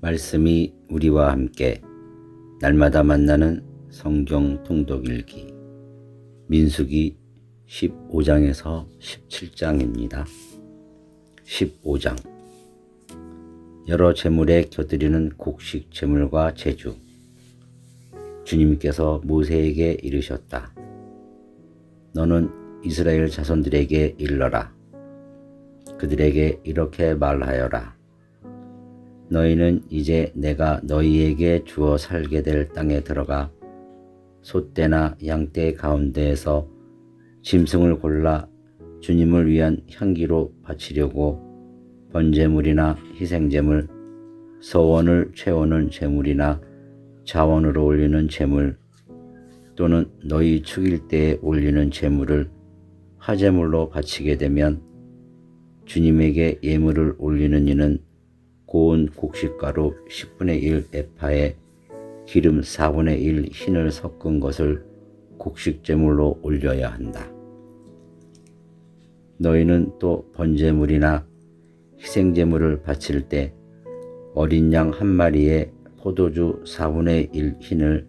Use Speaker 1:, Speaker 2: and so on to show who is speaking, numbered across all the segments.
Speaker 1: 말씀이 우리와 함께 날마다 만나는 성경 통독 일기 민수기 15장에서 17장입니다. 15장 여러 제물에 곁들이는 곡식 제물과 제주. 주님께서 모세에게 이르셨다. 너는 이스라엘 자손들에게 일러라. 그들에게 이렇게 말하여라. 너희는 이제 내가 너희에게 주어 살게 될 땅에 들어가 소떼나 양떼 가운데에서 짐승을 골라 주님을 위한 향기로 바치려고 번제물이나 희생제물, 서원을 채우는 제물이나 자원으로 올리는 제물 또는 너희 축일 때에 올리는 제물을 화제물로 바치게 되면 주님에게 예물을 올리는 이는 고운 곡식가루 10분의 1 에파에 기름 4분의 1 흰을 섞은 것을 곡식제물로 올려야 한다. 너희는 또 번제물이나 희생제물을 바칠 때 어린 양 한 마리에 포도주 4분의 1 흰을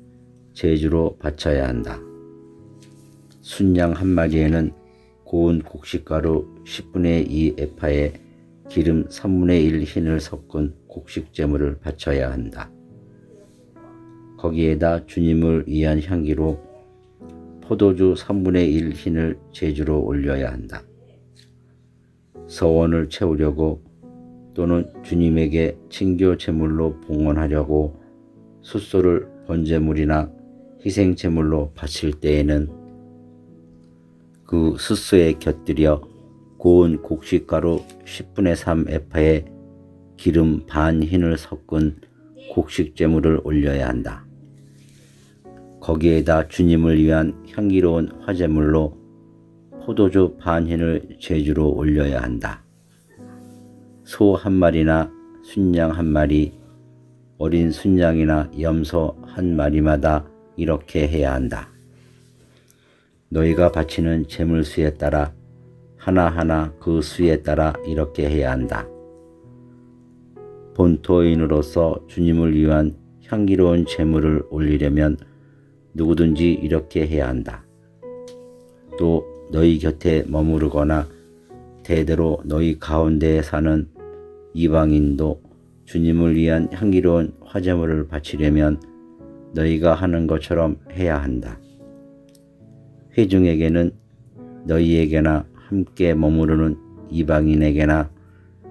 Speaker 1: 제주로 바쳐야 한다. 순양 한 마리에는 고운 곡식가루 10분의 2 에파에 기름 3분의 1 흰을 섞은 곡식제물을 바쳐야 한다. 거기에다 주님을 위한 향기로 포도주 3분의 1 흰을 제주로 올려야 한다. 서원을 채우려고 또는 주님에게 친교 제물로 봉헌하려고 숫소를 번제물이나 희생제물로 바칠 때에는 그 숫소에 곁들여 고운 곡식가루 10분의 3 에파에 기름 반 흰을 섞은 곡식제물을 올려야 한다. 거기에다 주님을 위한 향기로운 화제물로 포도주 반 흰을 제주로 올려야 한다. 소 한 마리나 순양 한 마리, 어린 순양이나 염소 한 마리마다 이렇게 해야 한다. 너희가 바치는 제물 수에 따라 하나하나 그 수에 따라 이렇게 해야 한다. 본토인으로서 주님을 위한 향기로운 제물을 올리려면 누구든지 이렇게 해야 한다. 또 너희 곁에 머무르거나 대대로 너희 가운데에 사는 이방인도 주님을 위한 향기로운 화제물을 바치려면 너희가 하는 것처럼 해야 한다. 회중에게는 너희에게나 함께 머무르는 이방인에게나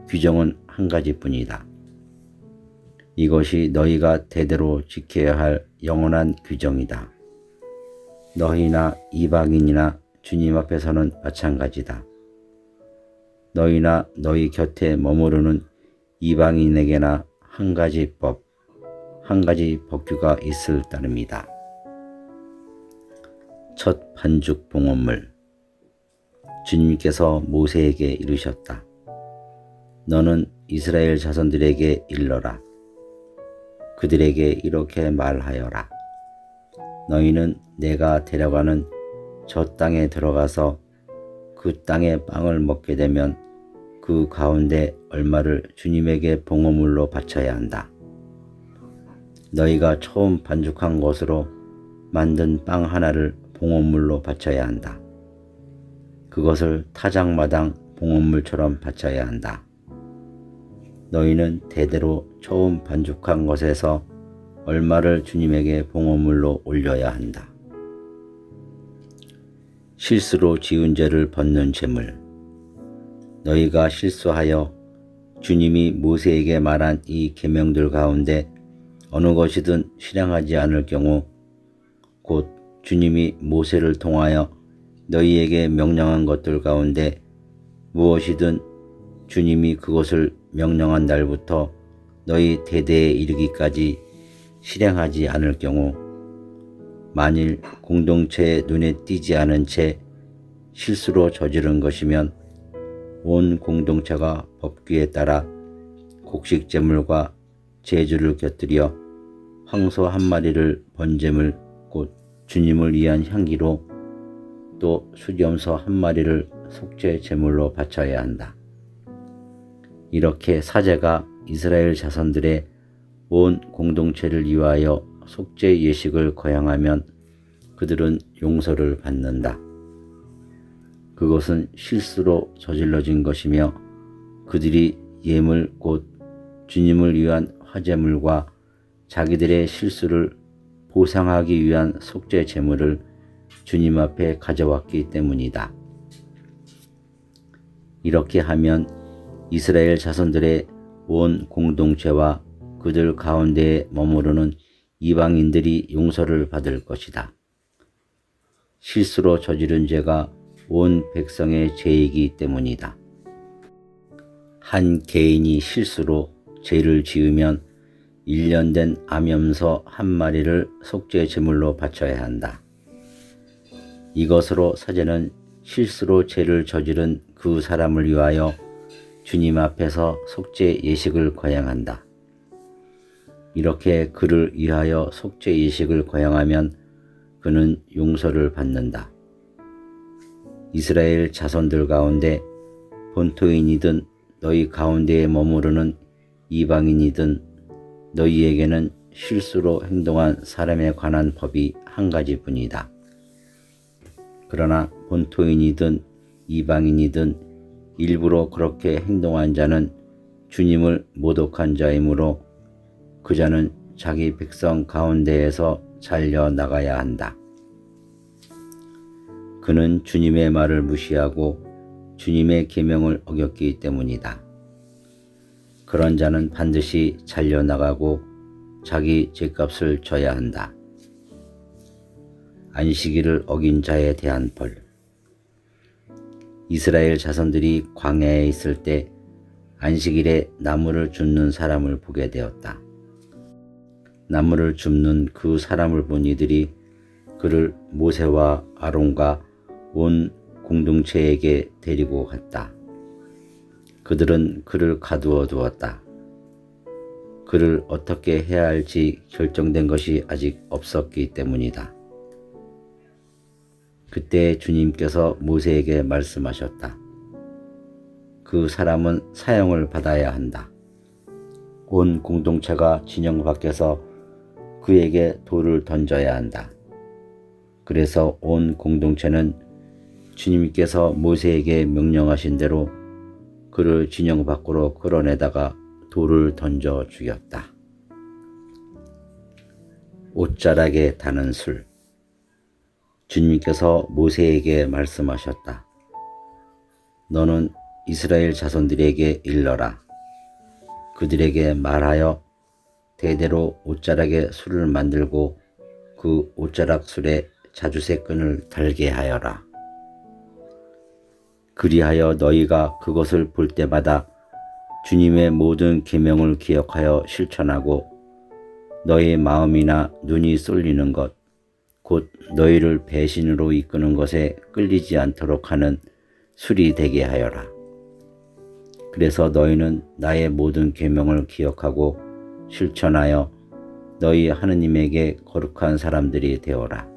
Speaker 1: 규정은 한 가지뿐이다. 이것이 너희가 대대로 지켜야 할 영원한 규정이다. 너희나 이방인이나 주님 앞에서는 마찬가지다. 너희나 너희 곁에 머무르는 이방인에게나 한 가지 법규가 있을 따름이다. 첫 반죽 봉헌물. 주님께서 모세에게 이르셨다. 너는 이스라엘 자손들에게 일러라. 그들에게 이렇게 말하여라. 너희는 내가 데려가는 저 땅에 들어가서 그 땅의 빵을 먹게 되면 그 가운데 얼마를 주님에게 봉헌물로 바쳐야 한다. 너희가 처음 반죽한 것으로 만든 빵 하나를 봉헌물로 바쳐야 한다. 그것을 타작마당 봉헌물처럼 바쳐야 한다. 너희는 대대로 처음 반죽한 것에서 얼마를 주님에게 봉헌물로 올려야 한다. 실수로 지은 죄를 벗는 제물. 너희가 실수하여 주님이 모세에게 말한 이 계명들 가운데 어느 것이든 실행하지 않을 경우 곧 주님이 모세를 통하여 너희에게 명령한 것들 가운데 무엇이든 주님이 그것을 명령한 날부터 너희 대대에 이르기까지 실행하지 않을 경우 만일 공동체의 눈에 띄지 않은 채 실수로 저지른 것이면 온 공동체가 법규에 따라 곡식제물과 제주를 곁들여 황소 한 마리를 번제물 곧 주님을 위한 향기로 또 수염소 한 마리를 속죄 제물로 바쳐야 한다. 이렇게 사제가 이스라엘 자손들의 온 공동체를 위하여 속죄 예식을 거행하면 그들은 용서를 받는다. 그것은 실수로 저질러진 것이며 그들이 예물 곧 주님을 위한 화제물과 자기들의 실수를 보상하기 위한 속죄 제물을 주님 앞에 가져왔기 때문이다. 이렇게 하면 이스라엘 자손들의 온 공동체와 그들 가운데에 머무르는 이방인들이 용서를 받을 것이다. 실수로 저지른 죄가 온 백성의 죄이기 때문이다. 한 개인이 실수로 죄를 지으면 1년 된 암염소 한 마리를 속죄 제물로 바쳐야 한다. 이것으로 사제는 실수로 죄를 저지른 그 사람을 위하여 주님 앞에서 속죄 예식을 거행한다. 이렇게 그를 위하여 속죄 예식을 거행하면 그는 용서를 받는다. 이스라엘 자손들 가운데 본토인이든 너희 가운데에 머무르는 이방인이든 너희에게는 실수로 행동한 사람에 관한 법이 한 가지뿐이다. 그러나 본토인이든 이방인이든 일부러 그렇게 행동한 자는 주님을 모독한 자이므로 그 자는 자기 백성 가운데에서 잘려 나가야 한다. 그는 주님의 말을 무시하고 주님의 계명을 어겼기 때문이다. 그런 자는 반드시 잘려 나가고 자기 죄값을 져야 한다. 안식일을 어긴 자에 대한 벌. 이스라엘 자손들이 광야에 있을 때 안식일에 나무를 줍는 사람을 보게 되었다. 나무를 줍는 그 사람을 본 이들이 그를 모세와 아론과 온 공동체에게 데리고 갔다. 그들은 그를 가두어 두었다. 그를 어떻게 해야 할지 결정된 것이 아직 없었기 때문이다. 그때 주님께서 모세에게 말씀하셨다. 그 사람은 사형을 받아야 한다. 온 공동체가 진영 밖에서 그에게 돌을 던져야 한다. 그래서 온 공동체는 주님께서 모세에게 명령하신 대로 그를 진영 밖으로 끌어내다가 돌을 던져 죽였다. 옷자락에 다는 술. 주님께서 모세에게 말씀하셨다. 너는 이스라엘 자손들에게 일러라. 그들에게 말하여 대대로 옷자락에 술을 만들고 그 옷자락 술에 자주새 끈을 달게 하여라. 그리하여 너희가 그것을 볼 때마다 주님의 모든 계명을 기억하여 실천하고 너희 마음이나 눈이 쏠리는 것, 곧 너희를 배신으로 이끄는 것에 끌리지 않도록 하는 술이 되게 하여라. 그래서 너희는 나의 모든 계명을 기억하고 실천하여 너희 하느님에게 거룩한 사람들이 되어라.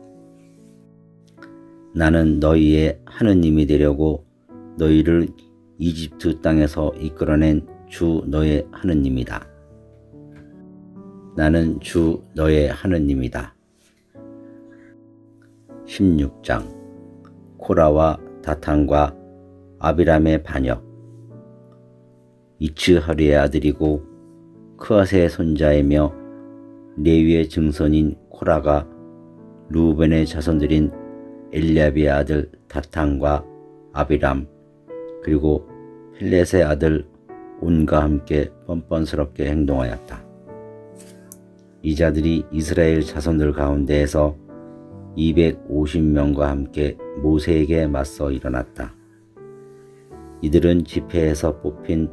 Speaker 1: 나는 너희의 하느님이 되려고 너희를 이집트 땅에서 이끌어낸 주 너의 하느님이다. 나는 주 너의 하느님이다. 16장 코라와 다탄과 아비람의 반역. 이츠하리의 아들이고 크앗의 손자이며 레위의 증손인 코라가 루벤의 자손들인 엘리압의 아들 다탄과 아비람 그리고 헬렛의 아들 온과 함께 뻔뻔스럽게 행동하였다. 이 자들이 이스라엘 자손들 가운데에서 250명과 함께 모세에게 맞서 일어났다. 이들은 집회에서 뽑힌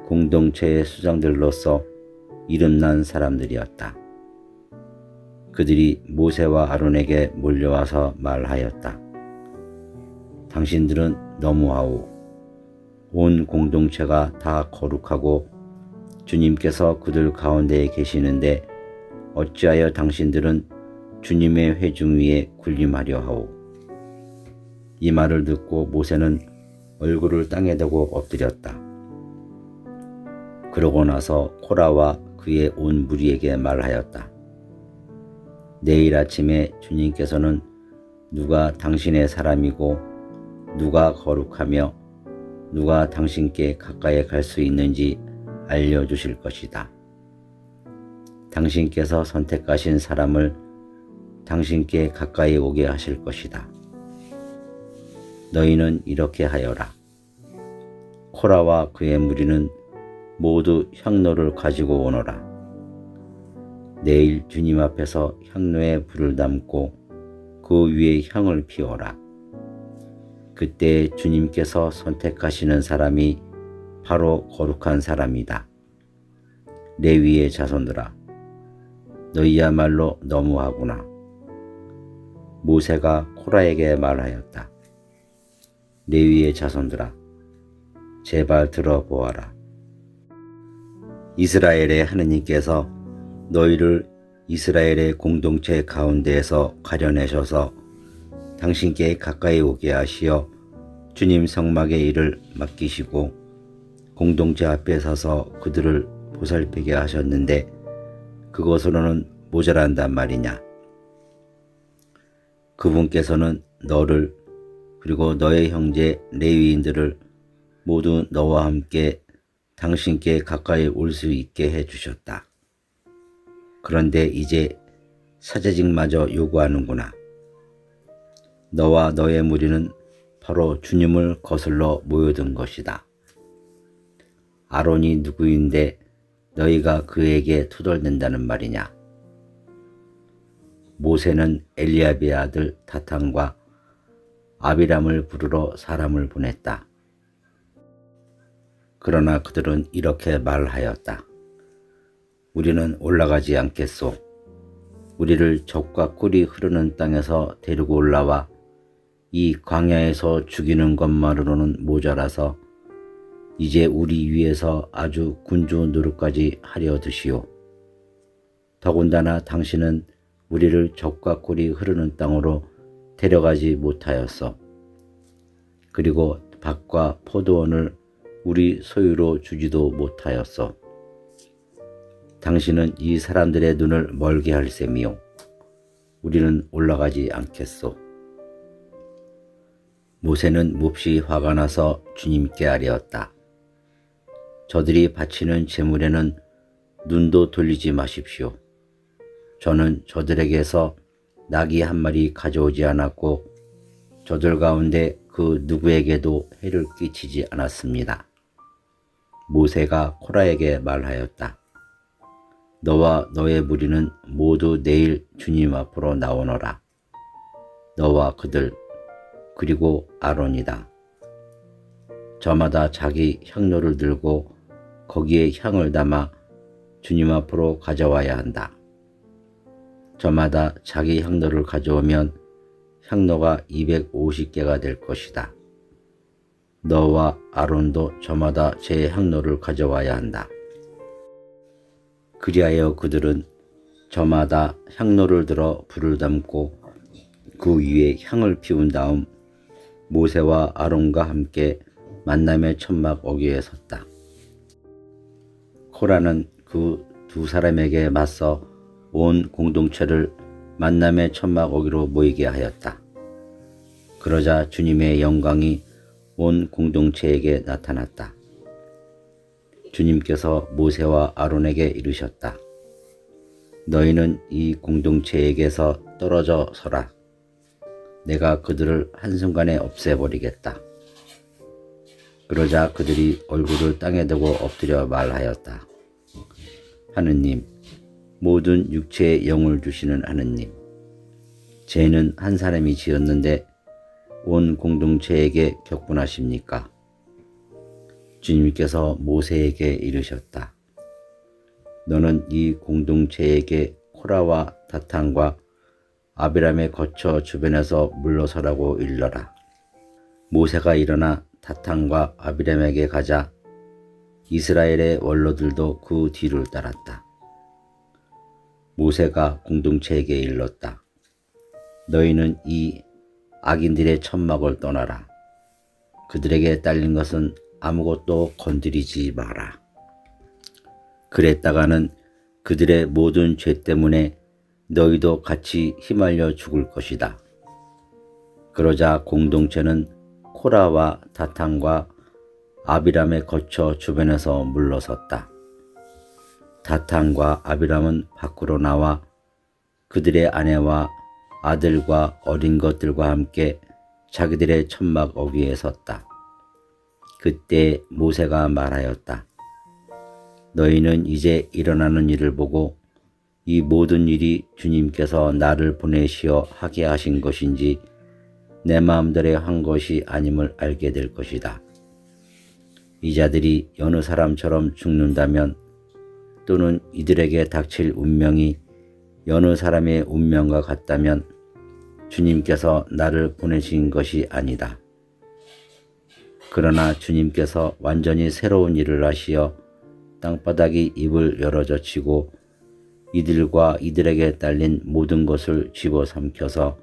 Speaker 1: 공동체의 수장들로서 이름난 사람들이었다. 그들이 모세와 아론에게 몰려와서 말하였다. 당신들은 너무하오. 온 공동체가 다 거룩하고 주님께서 그들 가운데에 계시는데 어찌하여 당신들은 주님의 회중 위에 군림하려 하오. 이 말을 듣고 모세는 얼굴을 땅에 대고 엎드렸다. 그러고 나서 코라와 그의 온 무리에게 말하였다. 내일 아침에 주님께서는 누가 당신의 사람이고 누가 거룩하며 누가 당신께 가까이 갈 수 있는지 알려주실 것이다. 당신께서 선택하신 사람을 당신께 가까이 오게 하실 것이다. 너희는 이렇게 하여라. 코라와 그의 무리는 모두 향로를 가지고 오너라. 내일 주님 앞에서 향로에 불을 담고 그 위에 향을 피워라. 그때 주님께서 선택하시는 사람이 바로 거룩한 사람이다. 레위의 자손들아, 너희야말로 너무하구나. 모세가 코라에게 말하였다. 레위의 자손들아, 제발 들어보아라. 이스라엘의 하느님께서 너희를 이스라엘의 공동체 가운데에서 가려내셔서 당신께 가까이 오게 하시어 주님 성막의 일을 맡기시고 공동체 앞에 서서 그들을 보살피게 하셨는데 그것으로는 모자란단 말이냐. 그분께서는 너를 그리고 너의 형제 레위인들을 모두 너와 함께 당신께 가까이 올 수 있게 해주셨다. 그런데 이제 사제직마저 요구하는구나. 너와 너의 무리는 바로 주님을 거슬러 모여든 것이다. 아론이 누구인데 너희가 그에게 투덜댄다는 말이냐. 모세는 엘리압의 아들 다탄과 아비람을 부르러 사람을 보냈다. 그러나 그들은 이렇게 말하였다. 우리는 올라가지 않겠소. 우리를 적과 꿀이 흐르는 땅에서 데리고 올라와 이 광야에서 죽이는 것만으로는 모자라서 이제 우리 위에서 아주 군주 노릇까지 하려 드시오. 더군다나 당신은 우리를 적과 꿀이 흐르는 땅으로 데려가지 못하였어. 그리고 밭과 포도원을 우리 소유로 주지도 못하였어. 당신은 이 사람들의 눈을 멀게 할 셈이요. 우리는 올라가지 않겠소. 모세는 몹시 화가 나서 주님께 아뢰었다. 저들이 바치는 제물에는 눈도 돌리지 마십시오. 저는 저들에게서 나귀 한 마리 가져오지 않았고 저들 가운데 그 누구에게도 해를 끼치지 않았습니다. 모세가 코라에게 말하였다. 너와 너의 무리는 모두 내일 주님 앞으로 나오너라. 너와 그들 그리고 아론이다. 저마다 자기 향로를 들고 거기에 향을 담아 주님 앞으로 가져와야 한다. 저마다 자기 향로를 가져오면 향로가 250개가 될 것이다. 너와 아론도 저마다 제 향로를 가져와야 한다. 그리하여 그들은 저마다 향로를 들어 불을 담고 그 위에 향을 피운 다음 모세와 아론과 함께 만남의 천막 어귀에 섰다. 코라는 그 두 사람에게 맞서 온 공동체를 만남의 천막 어귀로 모이게 하였다. 그러자 주님의 영광이 온 공동체에게 나타났다. 주님께서 모세와 아론에게 이르셨다. 너희는 이 공동체에게서 떨어져 서라. 내가 그들을 한순간에 없애버리겠다. 그러자 그들이 얼굴을 땅에 대고 엎드려 말하였다. 하느님, 모든 육체에 영을 주시는 하느님, 죄는 한 사람이 지었는데 온 공동체에게 격분하십니까? 주님께서 모세에게 이르셨다. 너는 이 공동체에게 코라와 다탄과 아비람의 거처 주변에서 물러서라고 일러라. 모세가 일어나 다탄과 아비람에게 가자 이스라엘의 원로들도 그 뒤를 따랐다. 모세가 공동체에게 일렀다. 너희는 이 악인들의 천막을 떠나라. 그들에게 딸린 것은 아무것도 건드리지 마라. 그랬다가는 그들의 모든 죄 때문에 너희도 같이 휘말려 죽을 것이다. 그러자 공동체는 코라와 다탄과 아비람의 거처 주변에서 물러섰다. 다탄과 아비람은 밖으로 나와 그들의 아내와 아들과 어린 것들과 함께 자기들의 천막 어귀에 섰다. 그때 모세가 말하였다. 너희는 이제 일어나는 일을 보고 이 모든 일이 주님께서 나를 보내시어 하게 하신 것인지 내 마음대로 한 것이 아님을 알게 될 것이다. 이 자들이 여느 사람처럼 죽는다면 또는 이들에게 닥칠 운명이 여느 사람의 운명과 같다면 주님께서 나를 보내신 것이 아니다. 그러나 주님께서 완전히 새로운 일을 하시어 땅바닥이 입을 열어젖히고 이들과 이들에게 딸린 모든 것을 집어삼켜서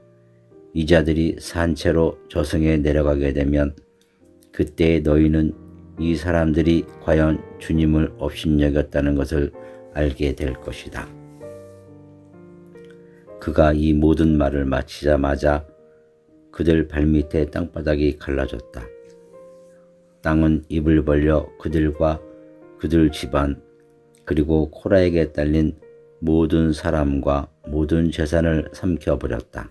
Speaker 1: 이 자들이 산채로 저승에 내려가게 되면 그때 너희는 이 사람들이 과연 주님을 업신여겼다는 것을 알게 될 것이다. 그가 이 모든 말을 마치자마자 그들 발밑에 땅바닥이 갈라졌다. 땅은 입을 벌려 그들과 그들 집안 그리고 코라에게 딸린 모든 사람과 모든 재산을 삼켜버렸다.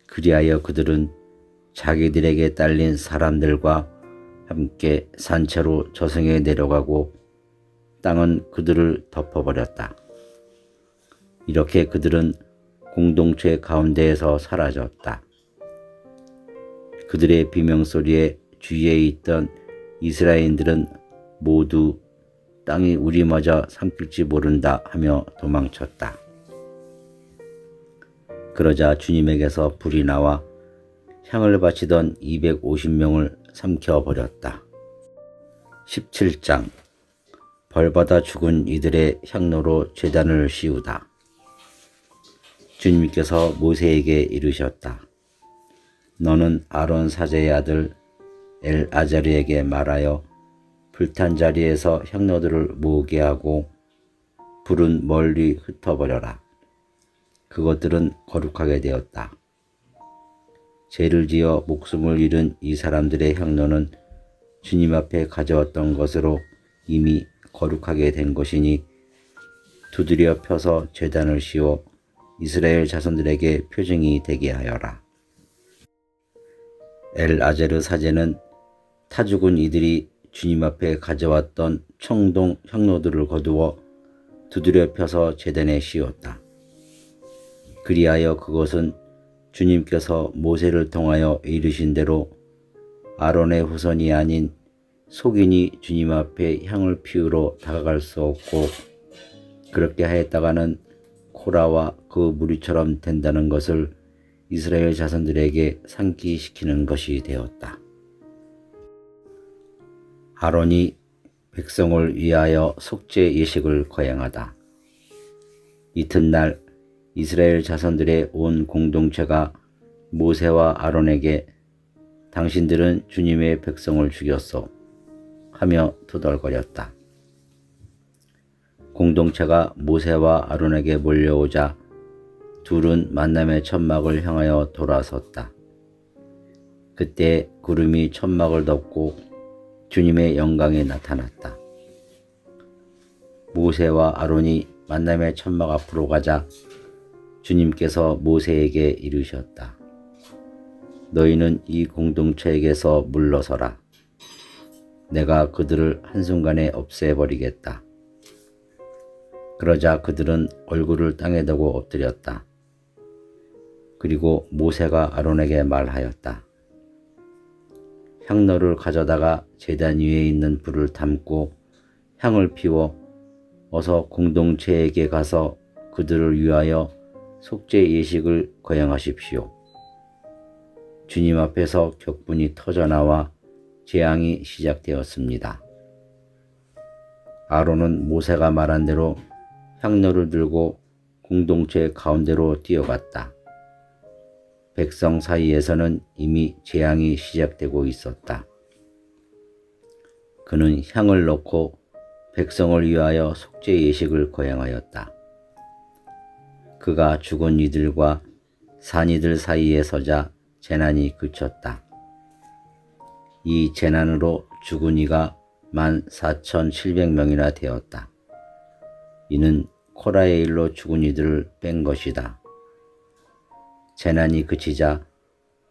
Speaker 1: 그리하여 그들은 자기들에게 딸린 사람들과 함께 산채로 저승에 내려가고 땅은 그들을 덮어버렸다. 이렇게 그들은 공동체 가운데에서 사라졌다. 그들의 비명소리에 주위에 있던 이스라엘인들은 모두 땅이 우리마저 삼킬지 모른다 하며 도망쳤다. 그러자 주님에게서 불이 나와 향을 바치던 250명을 삼켜버렸다. 17장 벌받아 죽은 이들의 향로로 제단을 씌우다. 주님께서 모세에게 이르셨다. 너는 아론 사제의 아들 엘아자르에게 말하여 불탄 자리에서 향로들을 모으게 하고 불은 멀리 흩어버려라. 그것들은 거룩하게 되었다. 죄를 지어 목숨을 잃은 이 사람들의 향로는 주님 앞에 가져왔던 것으로 이미 거룩하게 된 것이니 두드려 펴서 제단을 씌워 이스라엘 자손들에게 표징이 되게 하여라. 엘아제르 사제는 타 죽은 이들이 주님 앞에 가져왔던 청동 향로들을 거두어 두드려 펴서 제단에 씌웠다. 그리하여 그것은 주님께서 모세를 통하여 이르신 대로 아론의 후손이 아닌 속인이 주님 앞에 향을 피우러 다가갈 수 없고 그렇게 하였다가는 코라와 그 무리처럼 된다는 것을 이스라엘 자손들에게 상기시키는 것이 되었다. 아론이 백성을 위하여 속죄 예식을 거행하다. 이튿날 이스라엘 자손들의 온 공동체가 모세와 아론에게 당신들은 주님의 백성을 죽였소 하며 투덜거렸다. 공동체가 모세와 아론에게 몰려오자 둘은 만남의 천막을 향하여 돌아섰다. 그때 구름이 천막을 덮고 주님의 영광이 나타났다. 모세와 아론이 만남의 천막 앞으로 가자 주님께서 모세에게 이르셨다. 너희는 이 공동체에게서 물러서라. 내가 그들을 한순간에 없애버리겠다. 그러자 그들은 얼굴을 땅에 대고 엎드렸다. 그리고 모세가 아론에게 말하였다. 향로를 가져다가 제단 위에 있는 불을 담고 향을 피워 어서 공동체에게 가서 그들을 위하여 속죄 예식을 거행하십시오. 주님 앞에서 격분이 터져나와 재앙이 시작되었습니다. 아론은 모세가 말한 대로 향로를 들고 공동체 가운데로 뛰어갔다. 백성 사이에서는 이미 재앙이 시작되고 있었다. 그는 향을 넣고 백성을 위하여 속죄 예식을 거행하였다. 그가 죽은 이들과 산 이들 사이에 서자 재난이 그쳤다. 이 재난으로 죽은 이가 14,700명이나 되었다. 이는 코라의 일로 죽은 이들을 뺀 것이다. 재난이 그치자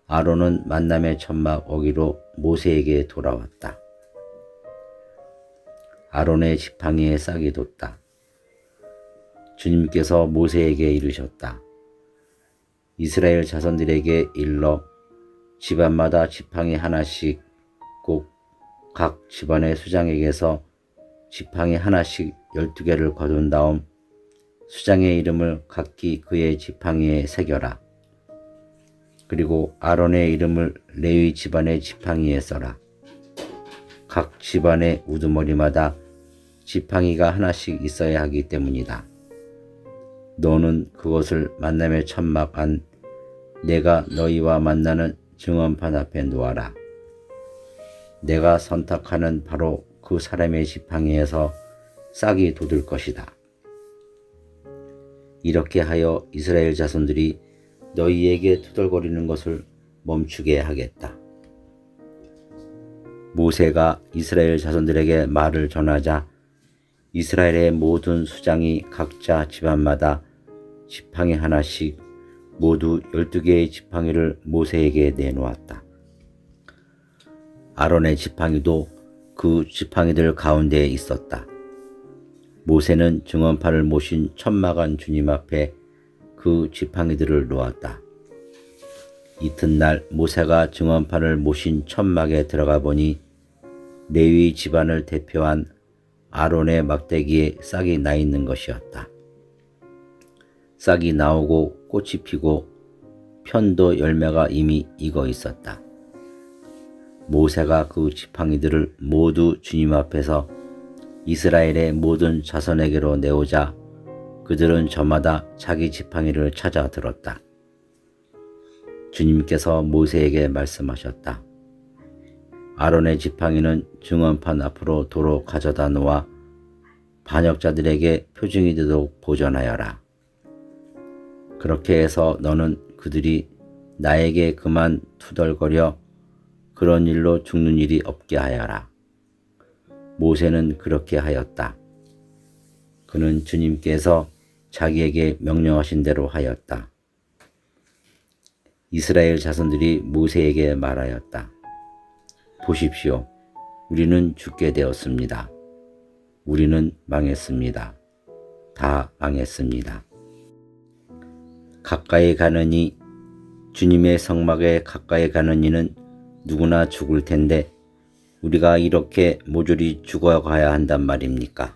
Speaker 1: 아론은 만남의 천막 오기로 모세에게 돌아왔다. 아론의 지팡이에 싹이 돋다. 주님께서 모세에게 이르셨다. 이스라엘 자손들에게 일러 집안마다 지팡이 하나씩 꼭 각 집안의 수장에게서 지팡이 하나씩 12개를 거둔 다음 수장의 이름을 각기 그의 지팡이에 새겨라. 그리고 아론의 이름을 레위 집안의 지팡이에 써라. 각 집안의 우두머리마다 지팡이가 하나씩 있어야 하기 때문이다. 너는 그것을 만남의 천막 안 내가 너희와 만나는 증언판 앞에 놓아라. 내가 선택하는 바로 그 사람의 지팡이에서 싹이 돋을 것이다. 이렇게 하여 이스라엘 자손들이 너희에게 투덜거리는 것을 멈추게 하겠다. 모세가 이스라엘 자손들에게 말을 전하자 이스라엘의 모든 수장이 각자 집안마다 지팡이 하나씩 모두 12개의 지팡이를 모세에게 내놓았다. 아론의 지팡이도 그 지팡이들 가운데에 있었다. 모세는 증언판을 모신 천막안 주님 앞에 그 지팡이들을 놓았다. 이튿날 모세가 증언판을 모신 천막에 들어가 보니 레위 집안을 대표한 아론의 막대기에 싹이 나 있는 것이었다. 싹이 나오고 꽃이 피고 편도 열매가 이미 익어 있었다. 모세가 그 지팡이들을 모두 주님 앞에서 이스라엘의 모든 자손에게로 내오자 그들은 저마다 자기 지팡이를 찾아 들었다. 주님께서 모세에게 말씀하셨다. 아론의 지팡이는 증언판 앞으로 도로 가져다 놓아 반역자들에게 표징이 되도록 보존하여라. 그렇게 해서 너는 그들이 나에게 그만 투덜거려 그런 일로 죽는 일이 없게 하여라. 모세는 그렇게 하였다. 그는 주님께서 자기에게 명령하신 대로 하였다. 이스라엘 자손들이 모세에게 말하였다. 보십시오. 우리는 죽게 되었습니다. 우리는 망했습니다. 다 망했습니다. 가까이 가는 이, 주님의 성막에 가까이 가는 이는 누구나 죽을 텐데 우리가 이렇게 모조리 죽어가야 한단 말입니까?